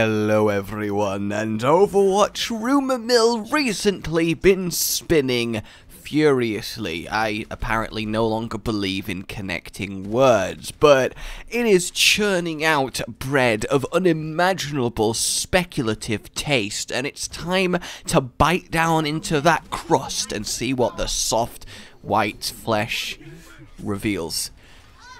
Hello everyone, and Overwatch rumour mill recently been spinning furiously. I apparently no longer believe in connecting words, but it is churning out bread of unimaginable speculative taste, and it's time to bite down into that crust and see what the soft white flesh reveals.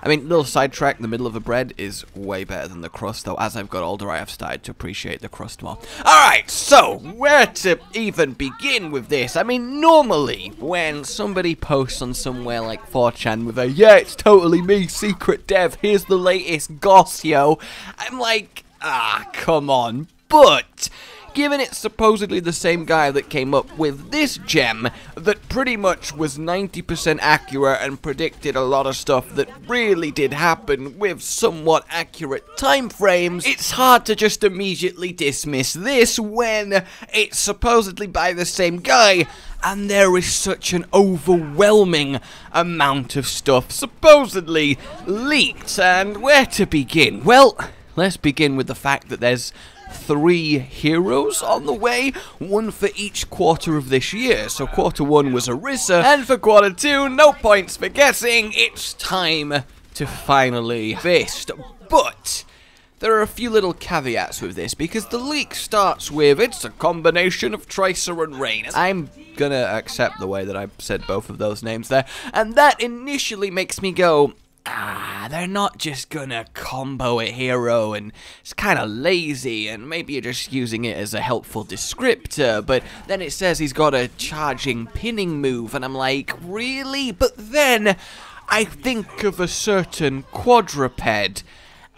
I mean, little sidetrack, the middle of the bread is way better than the crust, though as I've got older I have started to appreciate the crust more. Alright, so, where to even begin with this? I mean, normally, when somebody posts on somewhere like 4chan with a, yeah, it's totally me, secret dev, here's the latest goss, yo, I'm like, come on, but given it's supposedly the same guy that came up with this gem that pretty much was 90% accurate and predicted a lot of stuff that really did happen with somewhat accurate time frames, it's hard to just immediately dismiss this when it's supposedly by the same guy and there is such an overwhelming amount of stuff supposedly leaked. And where to begin? Well, let's begin with the fact that there's 3 heroes on the way, 1 for each quarter of this year. So quarter 1 was Orisa, and for quarter 2, no points for guessing, it's time to finally fist. But there are a few little caveats with this, because the leak starts with, it's a combination of Tracer and Rain. I'm gonna accept the way that I said both of those names there, and that initially makes me go, they're not just gonna combo a hero, and it's kind of lazy, and maybe you're just using it as a helpful descriptor, but then it says he's got a charging pinning move, and I'm like, really? But then I think of a certain quadruped,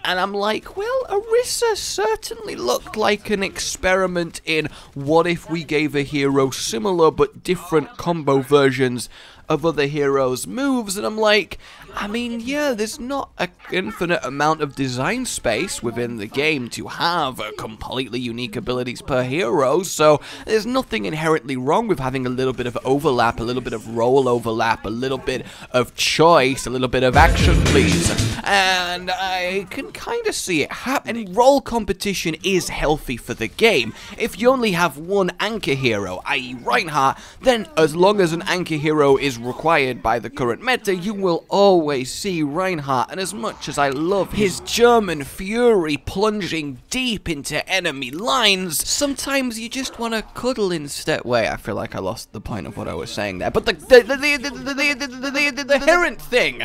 and I'm like, well, Orisa certainly looked like an experiment in what if we gave a hero similar but different combo versions of other heroes' moves, and I'm like, I mean, yeah, there's not an infinite amount of design space within the game to have completely unique abilities per hero, so there's nothing inherently wrong with having a little bit of overlap, a little bit of role overlap, a little bit of choice, a little bit of action, please. And I can kind of see it happen. And role competition is healthy for the game. If you only have one anchor hero, i.e. Reinhardt, then as long as an anchor hero is required by the current meta, you will always see Reinhardt, and as much as I love his German fury plunging deep into enemy lines, sometimes you just want to cuddle instead. Wait, I feel like I lost the point of what I was saying there, but the inherent thing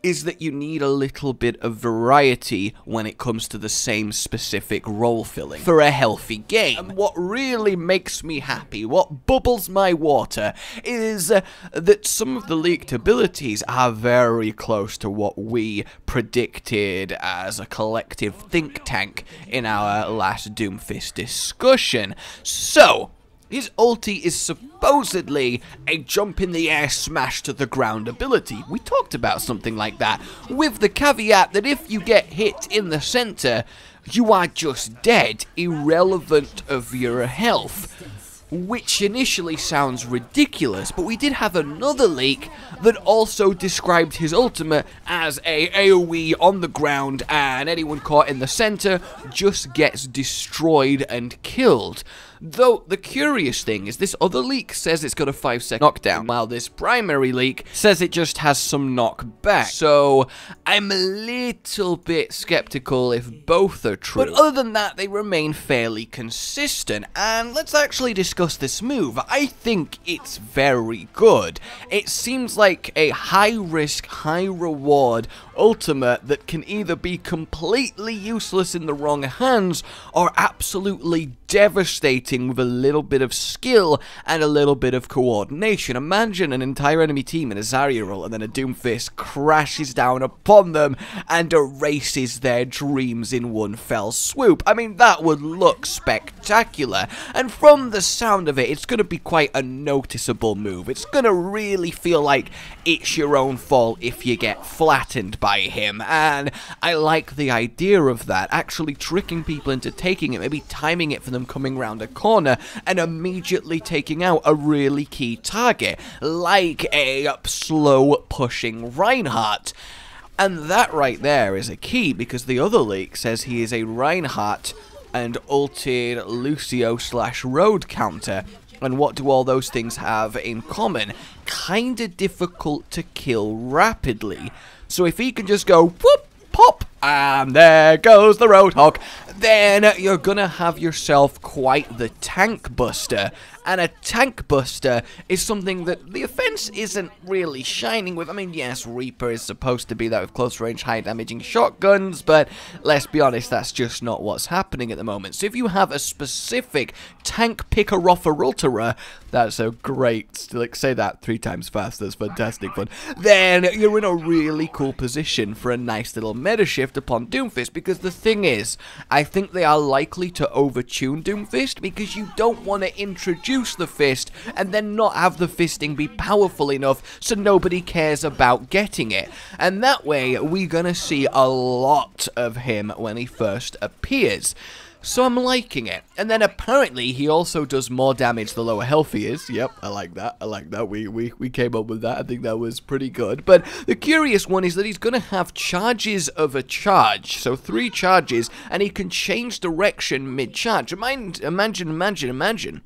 is that you need a little bit of variety when it comes to the same specific role filling for a healthy game. And what really makes me happy, what bubbles my water, is that some of the leaked abilities are very close to what we predicted as a collective think tank in our last DOOMFIST'S discussion. So, his ulti is supposedly a jump in the air smash to the ground ability. We talked about something like that, with the caveat that if you get hit in the center, you are just dead, irrelevant of your health. Which initially sounds ridiculous, but we did have another leak that also described his ultimate as a AoE on the ground, and anyone caught in the center just gets destroyed and killed. Though the curious thing is this other leak says it's got a 5-second knockdown, while this primary leak says it just has some knockback. So I'm a little bit skeptical if both are true. But other than that, they remain fairly consistent. And let's actually discuss this move. I think it's very good. It seems like a high-risk, high-reward ultimate that can either be completely useless in the wrong hands or absolutely devastating with a little bit of skill and a little bit of coordination. Imagine an entire enemy team in a Zarya role and then a Doomfist crashes down upon them and erases their dreams in one fell swoop. I mean, that would look spectacular, and from the sound of it, it's going to be quite a noticeable move. It's going to really feel like it's your own fault if you get flattened by him, and I like the idea of that, actually tricking people into taking it, maybe timing it for them coming round a corner and immediately taking out a really key target, like a slow pushing Reinhardt. And that right there is a key, because the other leak says he is a Reinhardt and ulted Lucio / Road counter. And what do all those things have in common? Kinda difficult to kill rapidly. So if he can just go whoop, pop, and there goes the Roadhog, then you're gonna have yourself quite the tank buster. And a tank buster is something that the offense isn't really shining with. I mean, yes, Reaper is supposed to be that with close range, high damaging shotguns, but let's be honest, that's just not what's happening at the moment. So if you have a specific tank picker-offer-ulterer, that's so great, like, say that 3 times fast, that's fantastic fun, then you're in a really cool position for a nice little meta shift upon Doomfist, because the thing is, I think they are likely to overtune Doomfist, because you don't want to introduce the fist and then not have the fisting be powerful enough so nobody cares about getting it. And that way, we're gonna see a lot of him when he first appears. So I'm liking it. And then apparently he also does more damage the lower health he is. Yep, I like that. I like that. We came up with that. I think that was pretty good. But the curious one is that he's going to have charges of a charge. So 3 charges, and he can change direction mid-charge. Imagine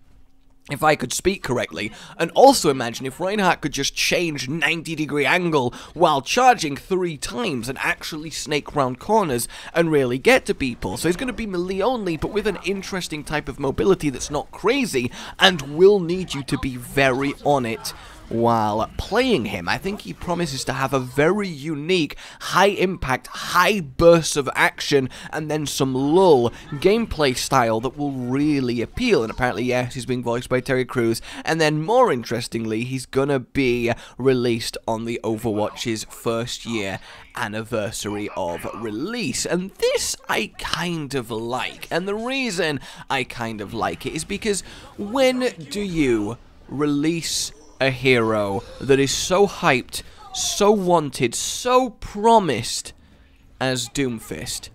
if I could speak correctly, and also imagine if Reinhardt could just change 90-degree angle while charging 3 times and actually snake round corners and really get to people. So he's going to be melee only, but with an interesting type of mobility that's not crazy and will need you to be very on it while playing him. I think he promises to have a very unique, high-impact, high bursts of action, and then some lull gameplay style that will really appeal. And apparently, yes, he's being voiced by Terry Crews. And then, more interestingly, he's gonna be released on the Overwatch's 1st year anniversary of release. And this I kind of like. And the reason I kind of like it is because when do you release a hero that is so hyped, so wanted, so promised as Doomfist?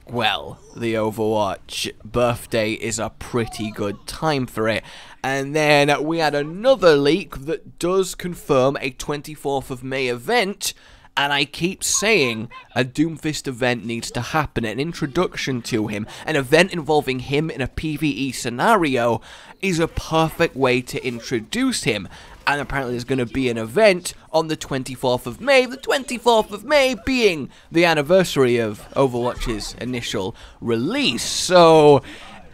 Well, the Overwatch birthday is a pretty good time for it. And then we had another leak that does confirm a 24th of May event. And I keep saying a Doomfist event needs to happen, an introduction to him, an event involving him in a PvE scenario is a perfect way to introduce him. And apparently there's going to be an event on the 24th of May, the 24th of May being the anniversary of Overwatch's initial release. So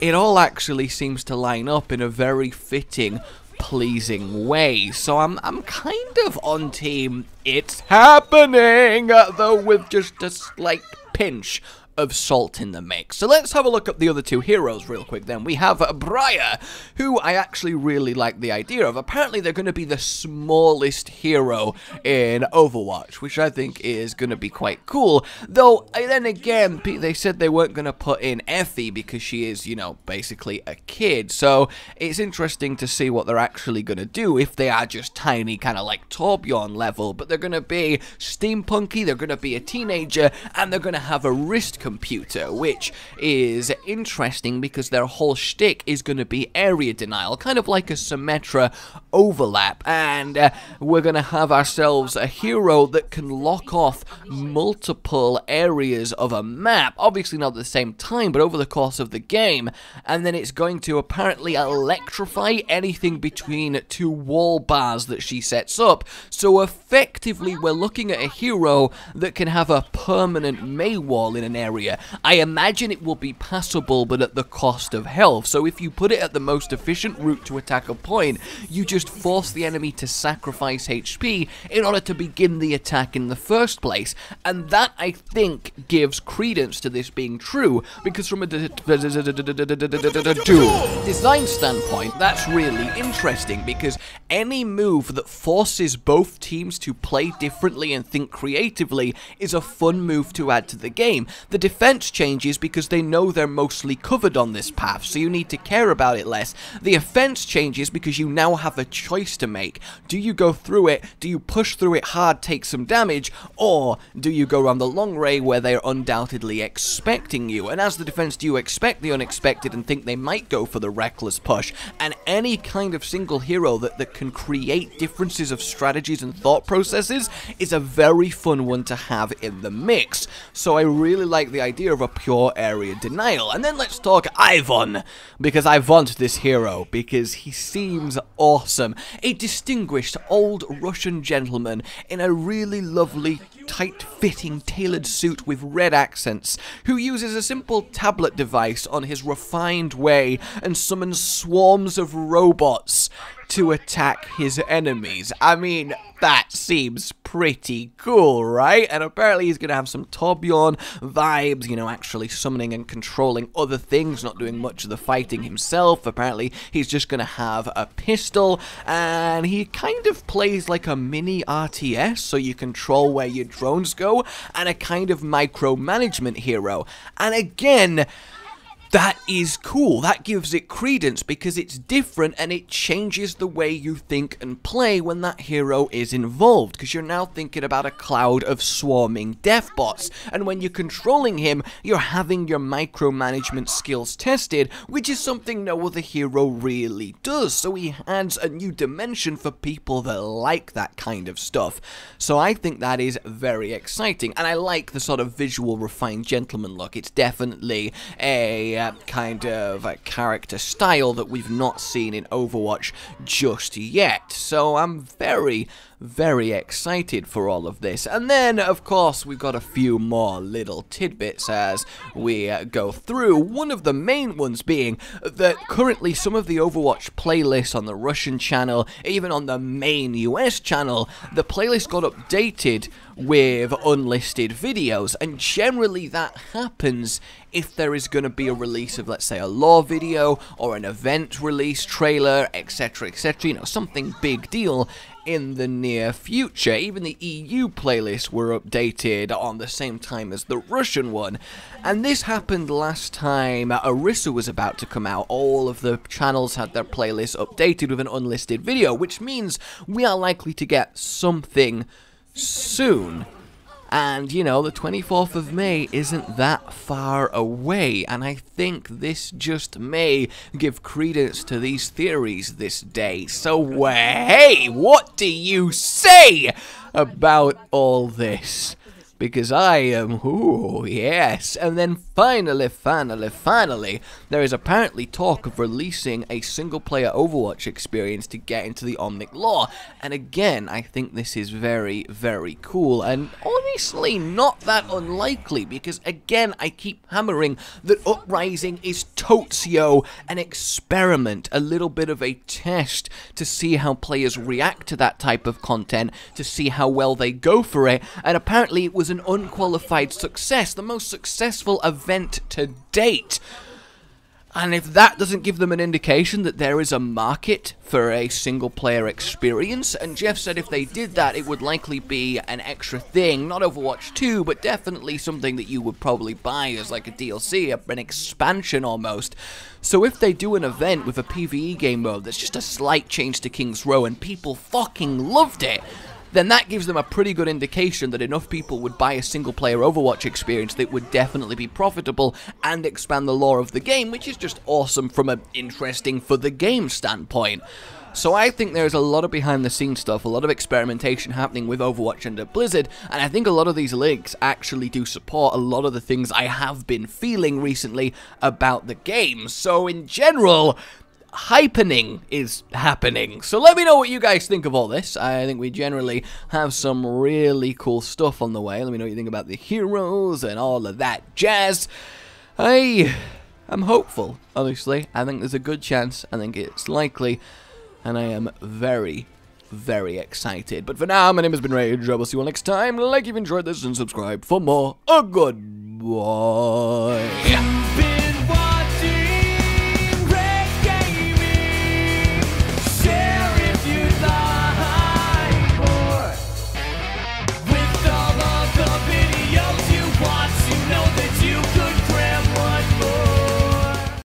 it all actually seems to line up in a very fitting, pleasing way. So I'm kind of on team it's happening, though with just a slight pinch of salt in the mix. So let's have a look at the other 2 heroes real quick then. We have Brayer, who I actually really like the idea of. Apparently they're going to be the smallest hero in Overwatch, which I think is going to be quite cool. Though, then again, they said they weren't going to put in Effie because she is, you know, basically a kid. So it's interesting to see what they're actually going to do if they are just tiny, kind of like Torbjorn level. But they're going to be steampunky, they're going to be a teenager, and they're going to have a wrist computer, which is interesting because their whole shtick is going to be area denial, kind of like a Symmetra overlap, and we're going to have ourselves a hero that can lock off multiple areas of a map, obviously not at the same time, but over the course of the game, and then it's going to apparently electrify anything between 2 wall bars that she sets up. So effectively we're looking at a hero that can have a permanent May wall in an area. I imagine it will be passable, but at the cost of health. So if you put it at the most efficient route to attack a point, you just force the enemy to sacrifice HP in order to begin the attack in the first place. And that, I think, gives credence to this being true, because from a design standpoint, that's really interesting, because any move that forces both teams to play differently and think creatively is a fun move to add to the game. The defense changes because they know they're mostly covered on this path, so you need to care about it less. The offense changes because you now have a choice to make. Do you go through it, do you push through it hard, take some damage, or do you go around the long ray where they're undoubtedly expecting you? And as the defense, do you expect the unexpected and think they might go for the reckless push? And any kind of single hero that can create differences of strategies and thought processes is a very fun one to have in the mix. So I really like the idea of a pure area denial. And then let's talk Ivan, because I want this hero, because he seems awesome. A distinguished old Russian gentleman in a really lovely, tight-fitting, tailored suit with red accents, who uses a simple tablet device on his refined way and summons swarms of robots to attack his enemies. I mean, that seems pretty cool, right? And apparently he's gonna have some Torbjorn vibes, you know, actually summoning and controlling other things, not doing much of the fighting himself. Apparently he's just gonna have a pistol, and he kind of plays like a mini RTS, so you control where your drones go, and a kind of micromanagement hero. And again, that is cool. That gives it credence because it's different and it changes the way you think and play when that hero is involved, because you're now thinking about a cloud of swarming deathbots, and when you're controlling him, you're having your micromanagement skills tested, which is something no other hero really does. So he adds a new dimension for people that like that kind of stuff. So I think that is very exciting, and I like the sort of visual refined gentleman look. It's definitely a kind of a character style that we've not seen in Overwatch just yet. So I'm very, very excited for all of this. And then, of course, we've got a few more little tidbits as we go through. One of the main ones being that currently some of the Overwatch playlists on the Russian channel, even on the main US channel, the playlist got updated with unlisted videos, and generally that happens if there is going to be a release of, let's say, a lore video or an event release trailer, etc, etc, you know, something big deal in the near future. Even the EU playlists were updated on the same time as the Russian one, and this happened last time Orisa was about to come out. All of the channels had their playlists updated with an unlisted video, which means we are likely to get something soon. And, you know, the 24th of May isn't that far away, and I think this just may give credence to these theories this day. So, hey, what do you say about all this? Because I am, ooh, yes. And then finally, there is apparently talk of releasing a single-player Overwatch experience to get into the Omnic lore. And again, I think this is very, very cool, and honestly not that unlikely, because again, I keep hammering that Uprising is totio an experiment, a little bit of a test to see how players react to that type of content, to see how well they go for it, and apparently it was an unqualified success, the most successful event to date. And if that doesn't give them an indication that there is a market for a single-player experience, and Jeff said if they did that, it would likely be an extra thing, not Overwatch 2, but definitely something that you would probably buy as like a DLC, an expansion almost. So if they do an event with a PvE game mode that's just a slight change to King's Row and people fucking loved it, then that gives them a pretty good indication that enough people would buy a single-player Overwatch experience that would definitely be profitable and expand the lore of the game, which is just awesome from an interesting for the game standpoint. So I think there's a lot of behind-the-scenes stuff, a lot of experimentation happening with Overwatch under Blizzard, and I think a lot of these links actually do support a lot of the things I have been feeling recently about the game. So in general, hypening is happening. So let me know what you guys think of all this. I think we generally have some really cool stuff on the way. Let me know what you think about the heroes and all of that jazz. I'm hopeful, honestly. I think there's a good chance. I think it's likely. And I am very, very excited. But for now, my name has been Rage. I will see you all next time. Like if you enjoyed this and subscribe for more. A goodbye.